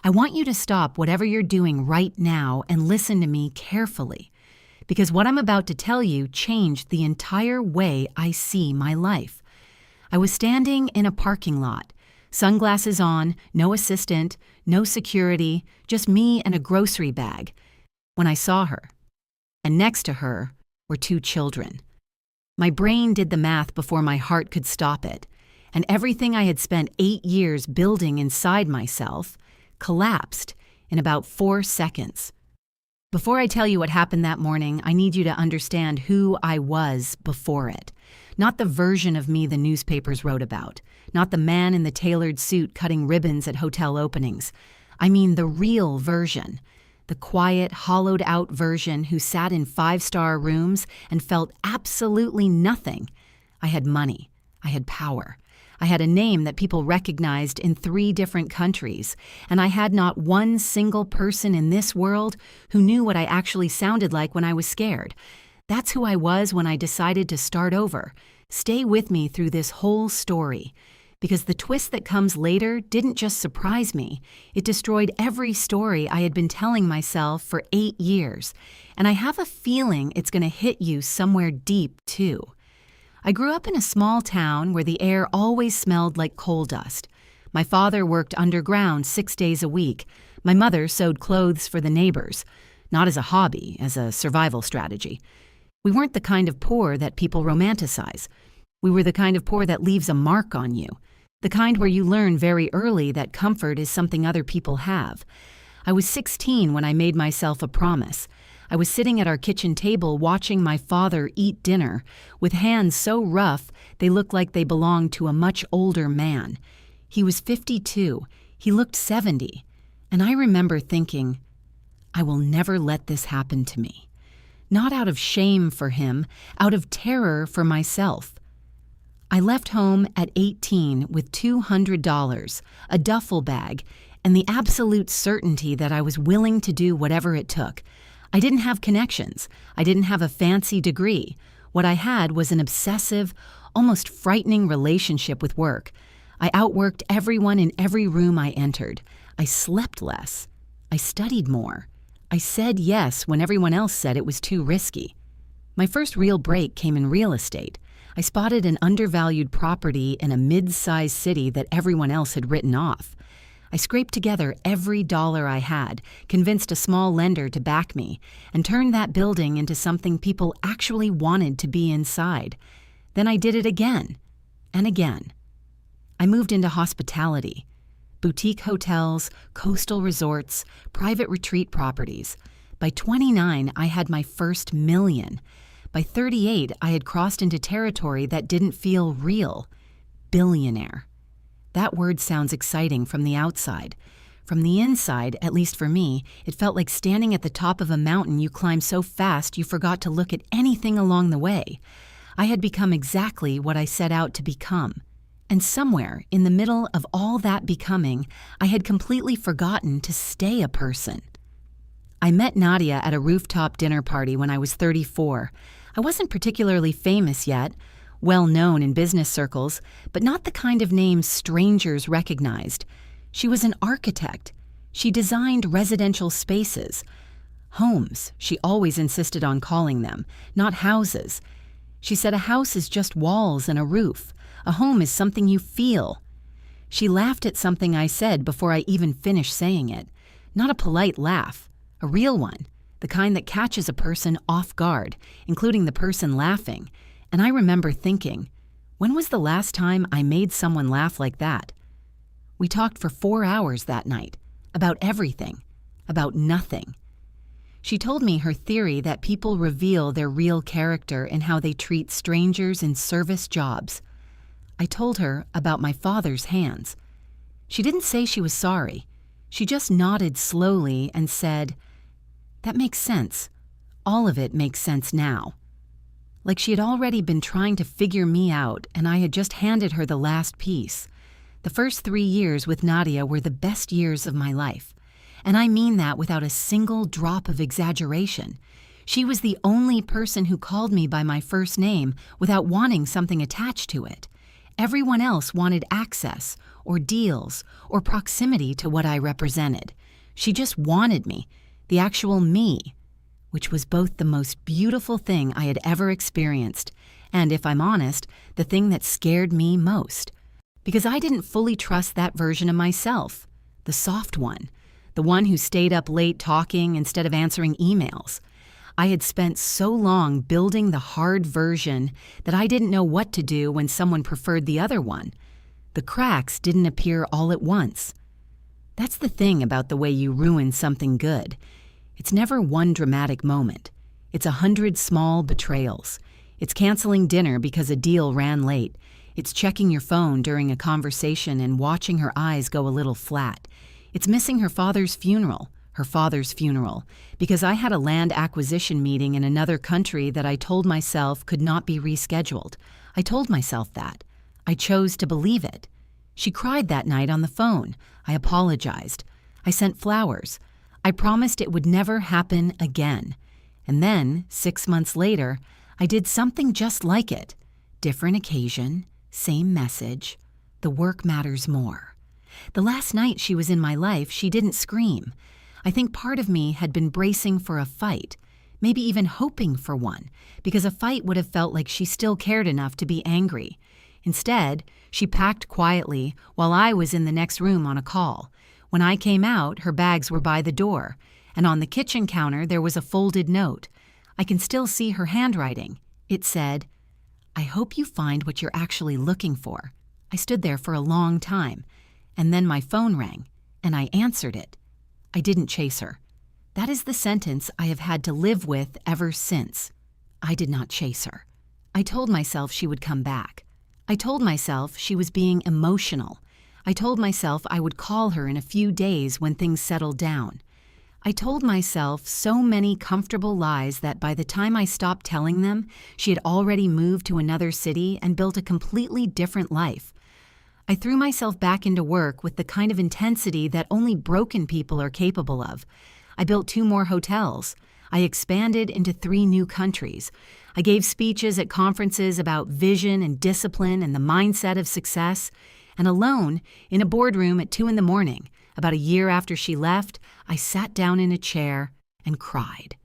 I want you to stop whatever you're doing right now and listen to me carefully, because what I'm about to tell you changed the entire way I see my life. I was standing in a parking lot, sunglasses on, no assistant, no security, just me and a grocery bag, when I saw her. And next to her were 2 children. My brain did the math before my heart could stop it, and everything I had spent 8 years building inside myself collapsed in about 4 seconds. Before I tell you what happened that morning, I need you to understand who I was before it. Not the version of me the newspapers wrote about, not the man in the tailored suit cutting ribbons at hotel openings. I mean the real version. The quiet, hollowed-out version who sat in 5-star rooms and felt absolutely nothing. I had money. I had power. I had a name that people recognized in 3 different countries, and I had not one single person in this world who knew what I actually sounded like when I was scared. That's who I was when I decided to start over. Stay with me through this whole story, because the twist that comes later didn't just surprise me. It destroyed every story I had been telling myself for 8 years, and I have a feeling it's going to hit you somewhere deep, too. I grew up in a small town where the air always smelled like coal dust. My father worked underground 6 days a week. My mother sewed clothes for the neighbors, not as a hobby, as a survival strategy. We weren't the kind of poor that people romanticize. We were the kind of poor that leaves a mark on you, the kind where you learn very early that comfort is something other people have. I was 16 when I made myself a promise. I was sitting at our kitchen table watching my father eat dinner, with hands so rough they looked like they belonged to a much older man. He was 52. He looked 70. And I remember thinking, I will never let this happen to me. Not out of shame for him, out of terror for myself. I left home at 18 with $200, a duffel bag, and the absolute certainty that I was willing to do whatever it took. I didn't have connections. I didn't have a fancy degree. What I had was an obsessive, almost frightening relationship with work. I outworked everyone in every room I entered. I slept less. I studied more. I said yes when everyone else said it was too risky. My first real break came in real estate. I spotted an undervalued property in a mid-sized city that everyone else had written off. I scraped together every dollar I had, convinced a small lender to back me, and turned that building into something people actually wanted to be inside. Then I did it again and again. I moved into hospitality. Boutique hotels, coastal resorts, private retreat properties. By 29, I had my first million. By 38, I had crossed into territory that didn't feel real. Billionaire. That word sounds exciting from the outside. From the inside, at least for me, it felt like standing at the top of a mountain you climbed so fast you forgot to look at anything along the way. I had become exactly what I set out to become. And somewhere in the middle of all that becoming, I had completely forgotten to stay a person. I met Nadia at a rooftop dinner party when I was 34. I wasn't particularly famous yet, well known in business circles, but not the kind of name strangers recognized. She was an architect. She designed residential spaces. Homes, she always insisted on calling them, not houses. She said a house is just walls and a roof. A home is something you feel. She laughed at something I said before I even finished saying it. Not a polite laugh, a real one, the kind that catches a person off guard, including the person laughing. And I remember thinking, when was the last time I made someone laugh like that? We talked for 4 hours that night, about everything, about nothing. She told me her theory that people reveal their real character in how they treat strangers in service jobs. I told her about my father's hands. She didn't say she was sorry. She just nodded slowly and said, "That makes sense. All of it makes sense now." Like she had already been trying to figure me out, and I had just handed her the last piece. The first 3 years with Nadia were the best years of my life. And I mean that without a single drop of exaggeration. She was the only person who called me by my first name without wanting something attached to it. Everyone else wanted access, or deals, or proximity to what I represented. She just wanted me, the actual me, which was both the most beautiful thing I had ever experienced, and, if I'm honest, the thing that scared me most. Because I didn't fully trust that version of myself, the soft one, the one who stayed up late talking instead of answering emails. I had spent so long building the hard version that I didn't know what to do when someone preferred the other one. The cracks didn't appear all at once. That's the thing about the way you ruin something good. It's never one dramatic moment. It's 100 small betrayals. It's canceling dinner because a deal ran late. It's checking your phone during a conversation and watching her eyes go a little flat. It's missing her father's funeral, because I had a land acquisition meeting in another country that I told myself could not be rescheduled. I told myself that. I chose to believe it. She cried that night on the phone. I apologized. I sent flowers. I promised it would never happen again. And then, 6 months later, I did something just like it. Different occasion, same message. The work matters more. The last night she was in my life, she didn't scream. I think part of me had been bracing for a fight, maybe even hoping for one, because a fight would have felt like she still cared enough to be angry. Instead, she packed quietly while I was in the next room on a call. When I came out, her bags were by the door, and on the kitchen counter there was a folded note. I can still see her handwriting. It said, "I hope you find what you're actually looking for." I stood there for a long time, and then my phone rang, and I answered it. I didn't chase her. That is the sentence I have had to live with ever since. I did not chase her. I told myself she would come back. I told myself she was being emotional. I told myself I would call her in a few days when things settled down. I told myself so many comfortable lies that by the time I stopped telling them, she had already moved to another city and built a completely different life. I threw myself back into work with the kind of intensity that only broken people are capable of. I built 2 more hotels. I expanded into 3 new countries. I gave speeches at conferences about vision and discipline and the mindset of success. And alone, in a boardroom at 2 a.m, about a year after she left, I sat down in a chair and cried.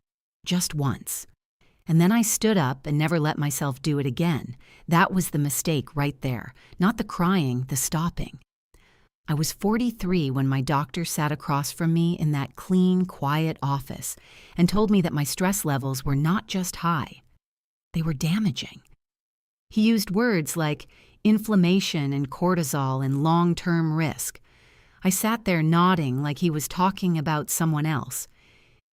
Just once. And then I stood up and never let myself do it again. That was the mistake right there. Not the crying, the stopping. I was 43 when my doctor sat across from me in that clean, quiet office and told me that my stress levels were not just high. They were damaging. He used words like inflammation and cortisol and long-term risk. I sat there nodding like he was talking about someone else.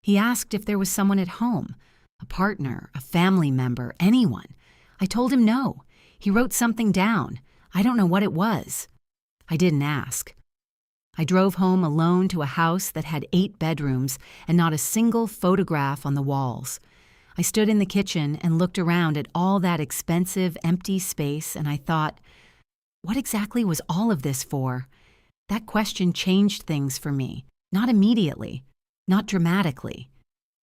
He asked if there was someone at home, a partner, a family member, anyone. I told him no. He wrote something down. I don't know what it was. I didn't ask. I drove home alone to a house that had 8 bedrooms and not a single photograph on the walls. I stood in the kitchen and looked around at all that expensive, empty space, and I thought, what exactly was all of this for? That question changed things for me. Not immediately, not dramatically.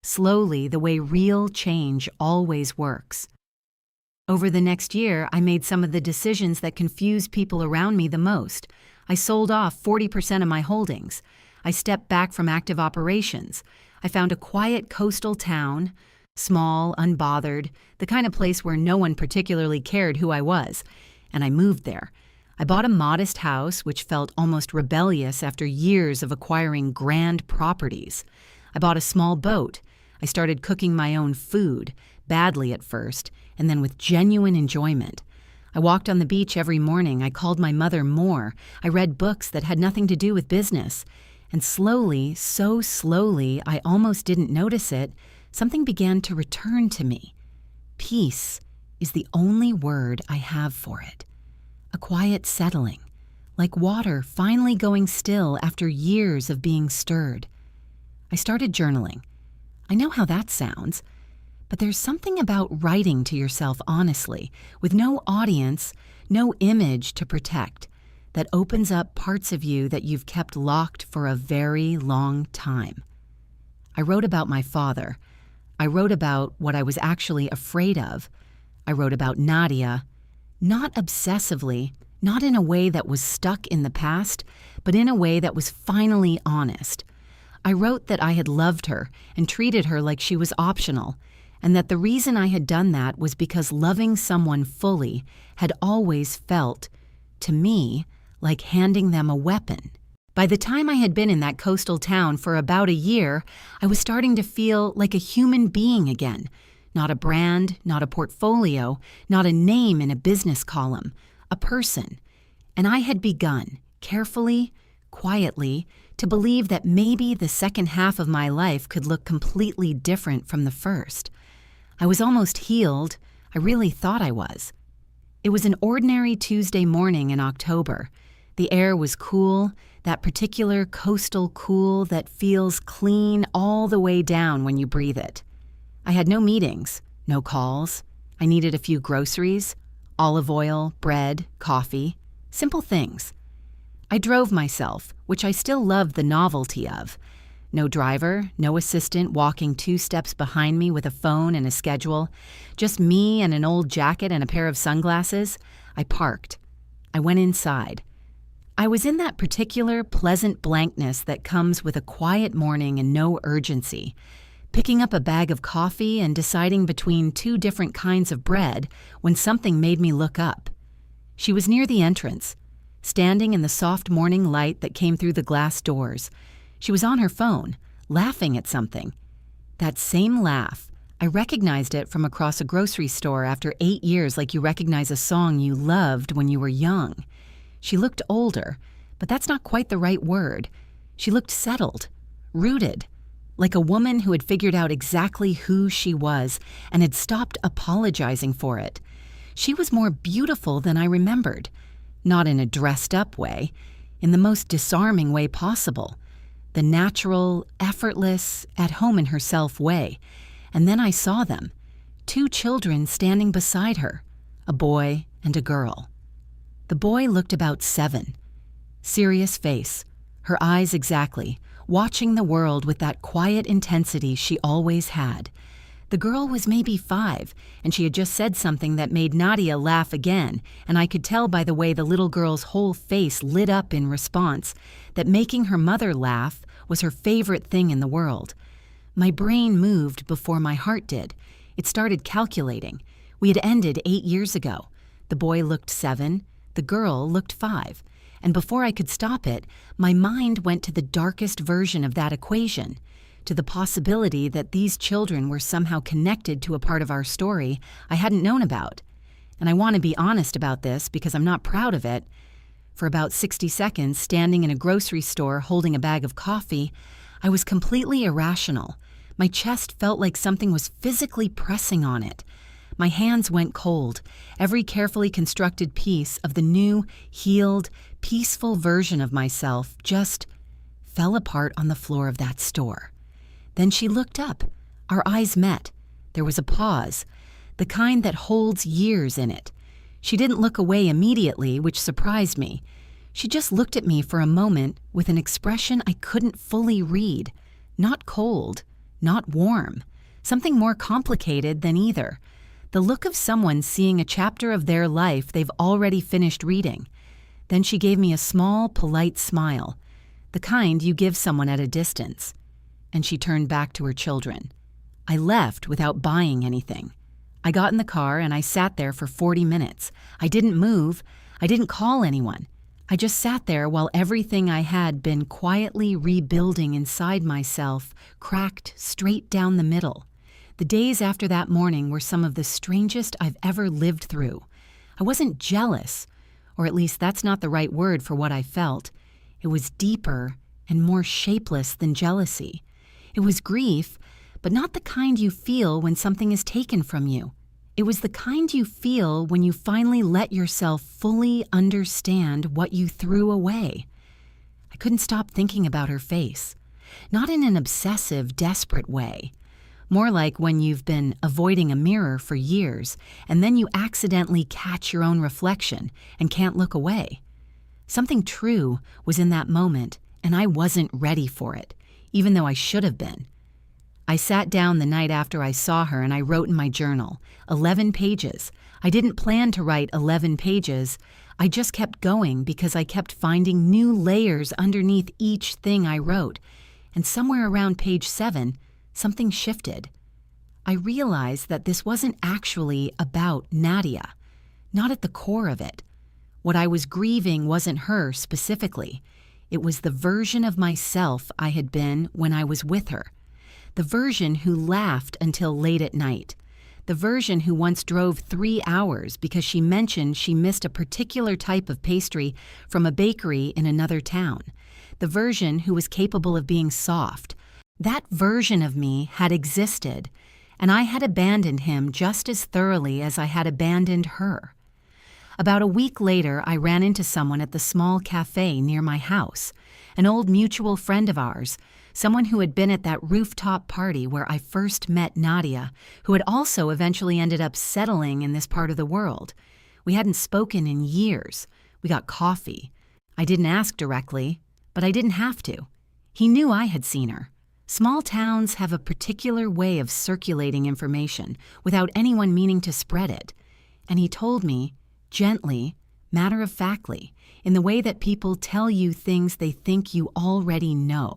Slowly, the way real change always works. Over the next year, I made some of the decisions that confused people around me the most. I sold off 40% of my holdings. I stepped back from active operations. I found a quiet coastal town, small, unbothered, the kind of place where no one particularly cared who I was, and I moved there. I bought a modest house, which felt almost rebellious after years of acquiring grand properties. I bought a small boat. I started cooking my own food, badly at first, and then with genuine enjoyment. I walked on the beach every morning. I called my mother more. I read books that had nothing to do with business. And slowly, so slowly, I almost didn't notice it, something began to return to me. Peace is the only word I have for it. A quiet settling, like water finally going still after years of being stirred. I started journaling. I know how that sounds, but there's something about writing to yourself honestly, with no audience, no image to protect, that opens up parts of you that you've kept locked for a very long time. I wrote about my father. I wrote about what I was actually afraid of. I wrote about Nadia, not obsessively, not in a way that was stuck in the past, but in a way that was finally honest. I wrote that I had loved her and treated her like she was optional, and that the reason I had done that was because loving someone fully had always felt, to me, like handing them a weapon. By the time I had been in that coastal town for about a year, I was starting to feel like a human being again. Not a brand, not a portfolio, not a name in a business column, a person. And I had begun, carefully, quietly, to believe that maybe the second half of my life could look completely different from the first. I was almost healed. I really thought I was. It was an ordinary Tuesday morning in October. The air was cool, that particular coastal cool that feels clean all the way down when you breathe it. I had no meetings, no calls. I needed a few groceries, olive oil, bread, coffee, simple things. I drove myself, which I still loved the novelty of. No driver, no assistant walking 2 steps behind me with a phone and a schedule, just me and an old jacket and a pair of sunglasses. I parked. I went inside. I was in that particular pleasant blankness that comes with a quiet morning and no urgency, picking up a bag of coffee and deciding between 2 different kinds of bread when something made me look up. She was near the entrance, standing in the soft morning light that came through the glass doors. She was on her phone, laughing at something. That same laugh, I recognized it from across a grocery store after 8 years, like you recognize a song you loved when you were young. She looked older, but that's not quite the right word. She looked settled, rooted, like a woman who had figured out exactly who she was and had stopped apologizing for it. She was more beautiful than I remembered, not in a dressed-up way, in the most disarming way possible, the natural, effortless, at-home-in-herself way. And then I saw them, 2 children standing beside her, a boy and a girl. The boy looked about 7. Serious face, her eyes exactly, watching the world with that quiet intensity she always had. The girl was maybe 5, and she had just said something that made Nadia laugh again, and I could tell by the way the little girl's whole face lit up in response that making her mother laugh was her favorite thing in the world. My brain moved before my heart did. It started calculating. We had ended 8 years ago. The boy looked 7. The girl looked 5, and before I could stop it, my mind went to the darkest version of that equation, to the possibility that these children were somehow connected to a part of our story I hadn't known about. And I want to be honest about this because I'm not proud of it. For about 60 seconds, standing in a grocery store holding a bag of coffee, I was completely irrational. My chest felt like something was physically pressing on it. My hands went cold. Every carefully constructed piece of the new, healed, peaceful version of myself just fell apart on the floor of that store. Then she looked up. Our eyes met. There was a pause, the kind that holds years in it. She didn't look away immediately, which surprised me. She just looked at me for a moment with an expression I couldn't fully read. Not cold, not warm. Something more complicated than either. The look of someone seeing a chapter of their life they've already finished reading. Then she gave me a small, polite smile, the kind you give someone at a distance. And she turned back to her children. I left without buying anything. I got in the car and I sat there for 40 minutes. I didn't move. I didn't call anyone. I just sat there while everything I had been quietly rebuilding inside myself cracked straight down the middle. The days after that morning were some of the strangest I've ever lived through. I wasn't jealous, or at least that's not the right word for what I felt. It was deeper and more shapeless than jealousy. It was grief, but not the kind you feel when something is taken from you. It was the kind you feel when you finally let yourself fully understand what you threw away. I couldn't stop thinking about her face, not in an obsessive, desperate way. More like when you've been avoiding a mirror for years and then you accidentally catch your own reflection and can't look away. Something true was in that moment, and I wasn't ready for it, even though I should have been. I sat down the night after I saw her and I wrote in my journal, 11 pages. I didn't plan to write 11 pages. I just kept going because I kept finding new layers underneath each thing I wrote, and somewhere around page 7, something shifted. I realized that this wasn't actually about Nadia, not at the core of it. What I was grieving wasn't her specifically. It was the version of myself I had been when I was with her. The version who laughed until late at night. The version who once drove 3 hours because she mentioned she missed a particular type of pastry from a bakery in another town. The version who was capable of being soft. That version of me had existed, and I had abandoned him just as thoroughly as I had abandoned her. About a week later, I ran into someone at the small cafe near my house, an old mutual friend of ours, someone who had been at that rooftop party where I first met Nadia, who had also eventually ended up settling in this part of the world. We hadn't spoken in years. We got coffee. I didn't ask directly, but I didn't have to. He knew I had seen her. Small towns have a particular way of circulating information without anyone meaning to spread it. And he told me, gently, matter-of-factly, in the way that people tell you things they think you already know,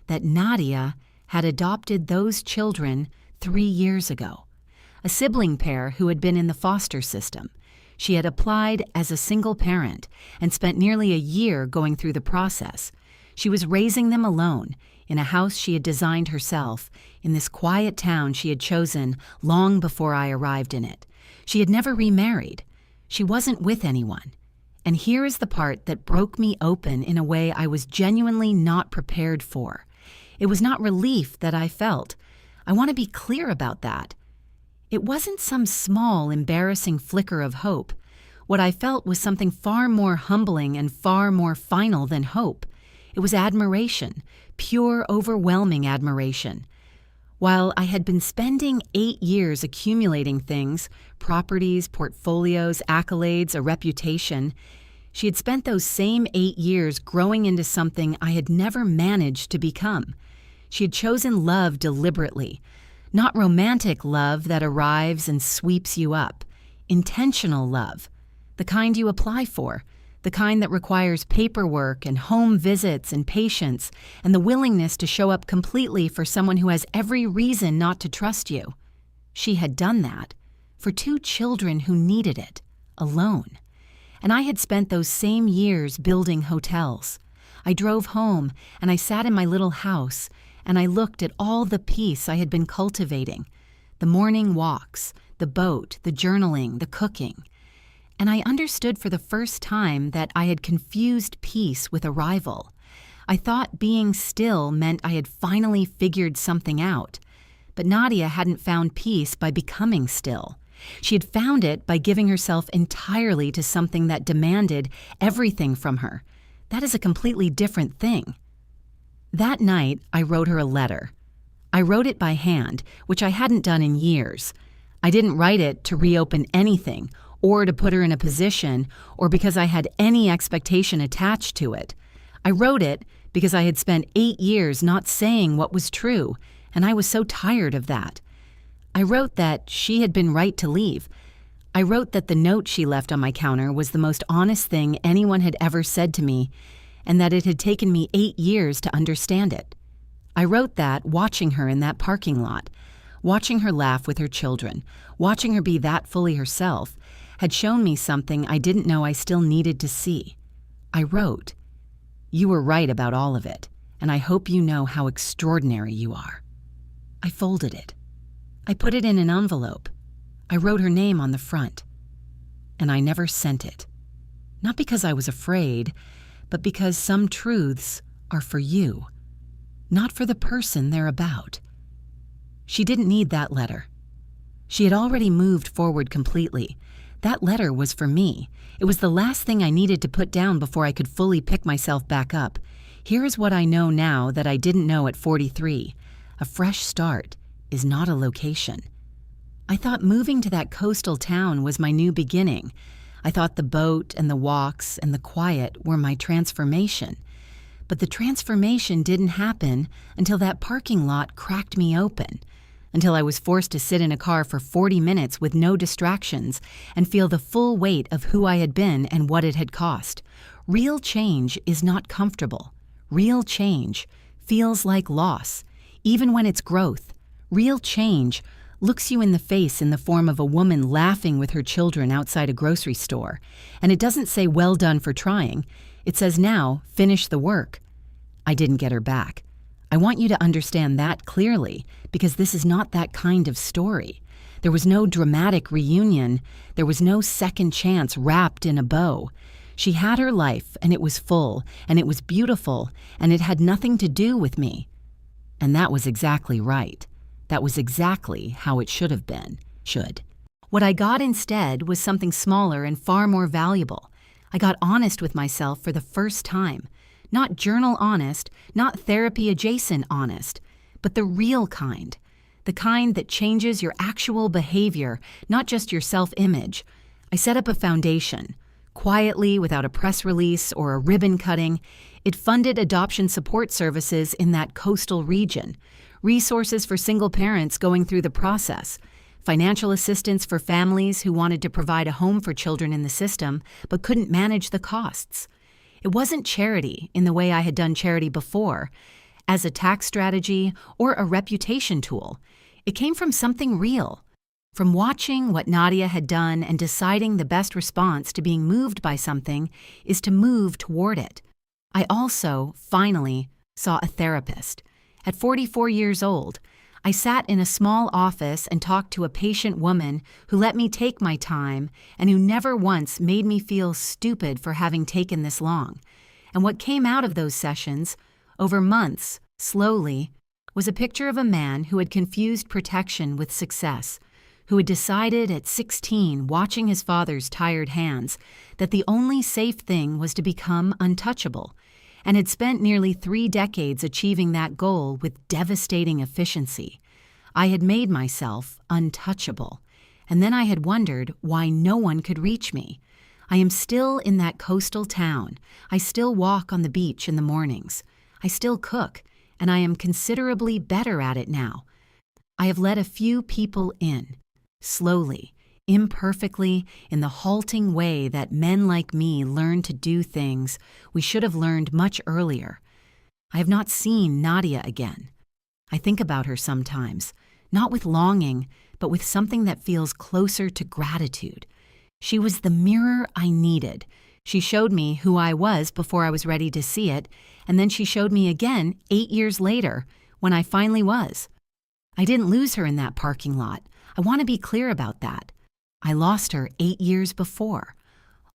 that Nadia had adopted those children 3 years ago, a sibling pair who had been in the foster system. She had applied as a single parent and spent nearly a year going through the process. She was raising them alone in a house she had designed herself in this quiet town she had chosen long before I arrived in it. She had never remarried. She wasn't with anyone. And here is the part that broke me open in a way I was genuinely not prepared for. It was not relief that I felt. I want to be clear about that. It wasn't some small, embarrassing flicker of hope. What I felt was something far more humbling and far more final than hope. It was admiration, pure, overwhelming admiration. While I had been spending 8 years accumulating things, properties, portfolios, accolades, a reputation, she had spent those same 8 years growing into something I had never managed to become. She had chosen love deliberately, not romantic love that arrives and sweeps you up, intentional love, the kind you apply for, the kind that requires paperwork and home visits and patience and the willingness to show up completely for someone who has every reason not to trust you. She had done that for 2 children who needed it, alone. And I had spent those same years building hotels. I drove home and I sat in my little house and I looked at all the peace I had been cultivating, the morning walks, the boat, the journaling, the cooking. And I understood for the first time that I had confused peace with arrival. I thought being still meant I had finally figured something out. But Nadia hadn't found peace by becoming still. She had found it by giving herself entirely to something that demanded everything from her. That is a completely different thing. That night, I wrote her a letter. I wrote it by hand, which I hadn't done in years. I didn't write it to reopen anything, or to put her in a position, or because I had any expectation attached to it. I wrote it because I had spent 8 years not saying what was true, and I was so tired of that. I wrote that she had been right to leave. I wrote that the note she left on my counter was the most honest thing anyone had ever said to me, and that it had taken me 8 years to understand it. I wrote that watching her in that parking lot, watching her laugh with her children, watching her be that fully herself, had shown me something I didn't know I still needed to see. I wrote, "You were right about all of it, and I hope you know how extraordinary you are." I folded it. I put it in an envelope. I wrote her name on the front. And I never sent it. Not because I was afraid, but because some truths are for you, not for the person they're about. She didn't need that letter. She had already moved forward completely. That letter was for me. It was the last thing I needed to put down before I could fully pick myself back up. Here is what I know now that I didn't know at 43. A fresh start is not a location. I thought moving to that coastal town was my new beginning. I thought the boat and the walks and the quiet were my transformation. But the transformation didn't happen until that parking lot cracked me open, until I was forced to sit in a car for 40 minutes with no distractions and feel the full weight of who I had been and what it had cost. Real change is not comfortable. Real change feels like loss, even when it's growth. Real change looks you in the face in the form of a woman laughing with her children outside a grocery store, and it doesn't say well done for trying. It says now, finish the work. I didn't get her back. I want you to understand that clearly, because this is not that kind of story. There was no dramatic reunion. There was no second chance wrapped in a bow. She had her life, and it was full, and it was beautiful, and it had nothing to do with me. And that was exactly right. That was exactly how it should have been. What I got instead was something smaller and far more valuable. I got honest with myself for the first time. Not journal honest, not therapy adjacent honest, but the real kind. The kind that changes your actual behavior, not just your self-image. I set up a foundation. Quietly, without a press release or a ribbon cutting, it funded adoption support services in that coastal region, resources for single parents going through the process, financial assistance for families who wanted to provide a home for children in the system but couldn't manage the costs. It wasn't charity in the way I had done charity before, as a tax strategy or a reputation tool. It came from something real. From watching what Nadia had done and deciding the best response to being moved by something is to move toward it. I also, finally, saw a therapist. At 44 years old, I sat in a small office and talked to a patient woman who let me take my time and who never once made me feel stupid for having taken this long. And what came out of those sessions, over months, slowly, was a picture of a man who had confused protection with success, who had decided at 16, watching his father's tired hands, that the only safe thing was to become untouchable, and had spent nearly 3 decades achieving that goal with devastating efficiency. I had made myself untouchable, and then I had wondered why no one could reach me. I am still in that coastal town. I still walk on the beach in the mornings. I still cook, and I am considerably better at it now. I have let a few people in, slowly, imperfectly, in the halting way that men like me learn to do things we should have learned much earlier. I have not seen Nadia again. I think about her sometimes, not with longing, but with something that feels closer to gratitude. She was the mirror I needed. She showed me who I was before I was ready to see it, and then she showed me again 8 years later, when I finally was. I didn't lose her in that parking lot. I want to be clear about that. I lost her 8 years before.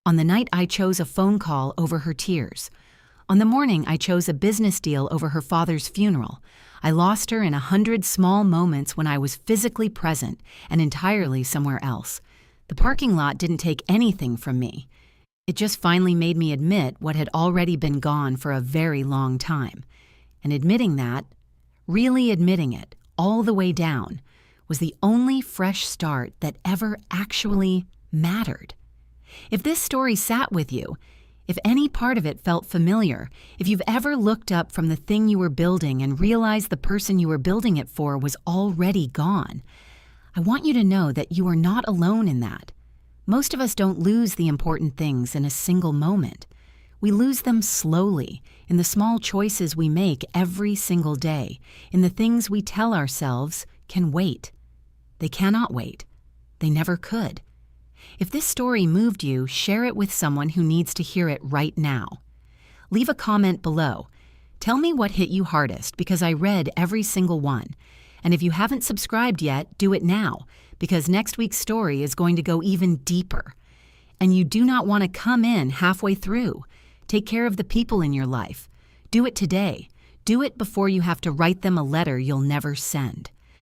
On the night I chose a phone call over her tears. On the morning I chose a business deal over her father's funeral. I lost her in 100 small moments when I was physically present and entirely somewhere else. The parking lot didn't take anything from me. It just finally made me admit what had already been gone for a very long time. And admitting that, really admitting it, all the way down, was the only fresh start that ever actually mattered. If this story sat with you, if any part of it felt familiar, if you've ever looked up from the thing you were building and realized the person you were building it for was already gone, I want you to know that you are not alone in that. Most of us don't lose the important things in a single moment. We lose them slowly, in the small choices we make every single day, in the things we tell ourselves can wait. They cannot wait. They never could. If this story moved you, share it with someone who needs to hear it right now. Leave a comment below. Tell me what hit you hardest, because I read every single one. And if you haven't subscribed yet, do it now, because next week's story is going to go even deeper. And you do not want to come in halfway through. Take care of the people in your life. Do it today. Do it before you have to write them a letter you'll never send.